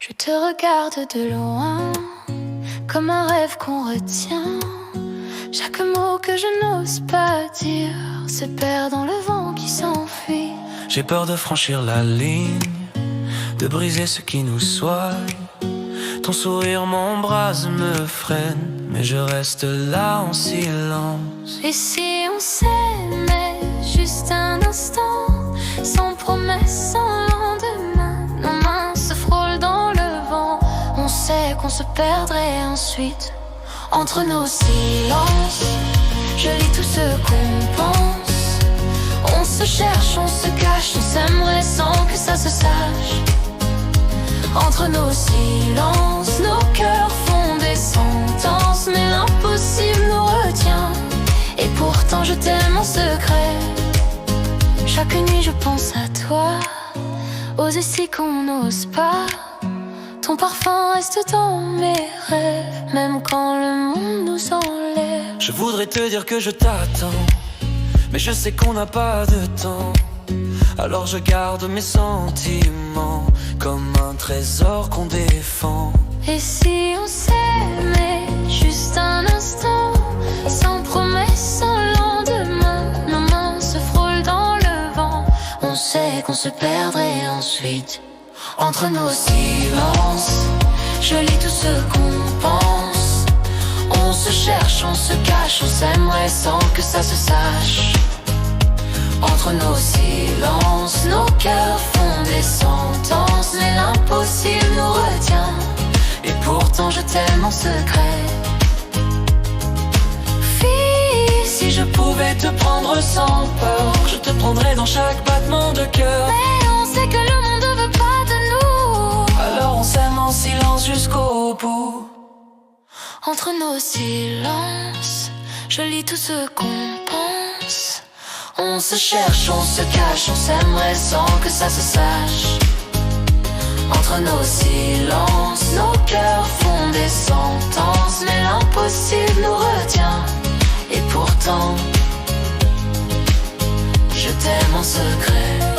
Je te regarde de loin, comme un rêve qu'on retient. Chaque mot que je n'ose pas dire se perd dans le vent qui s'enfuit. J'ai peur de franchir la ligne, de briser ce qui nous soigne. Ton sourire m'embrase, me freine, mais je reste là en silence. Et si on s'aimait juste un instant, sans promesse, sans lendemain, nos mains se frôlent dans le vent. On sait qu'on se perdrait ensuite. Entre nos silences, je lis tout ce qu'on pense. On se cherche, on se cache, on s'aimerait sans que ça se sache. Entre nos silences, nos cœurs font des sentences, mais l'impossible nous retient. Et pourtant je t'aime en secret. Chaque nuit je pense à toi, oser si qu'on n'ose pas. Ton parfum reste dans mes rêves, même quand le monde nous enlève. Je voudrais te dire que je t'attends, mais je sais qu'on n'a pas de temps. Alors je garde mes sentiments comme un trésor qu'on défend. Et si on s'aimait juste un instant, sans promesse, sans lendemain, nos mains se frôlent dans le vent. On sait qu'on se perdrait ensuite. Entre nos silences, je lis tout ce qu'on pense. On se cherche, on se cache, on s'aimerait sans que ça se sache. Entre nos silences, nos cœurs font des sentences, mais l'impossible nous retient. Et pourtant je t'aime en secret. Fille, si je pouvais te prendre sans peur, je te prendrais dans chaque battement de cœur. Mais on sait que le monde ne veut pas de nous, alors on s'aime en silence jusqu'au bout. Entre nos silences, je lis tout ce qu'on pense. On se cherche, on se cache, on s'aimerait sans que ça se sache. Entre nos silences, nos cœurs font des sentences, mais l'impossible nous retient. Et pourtant, je t'aime en secret.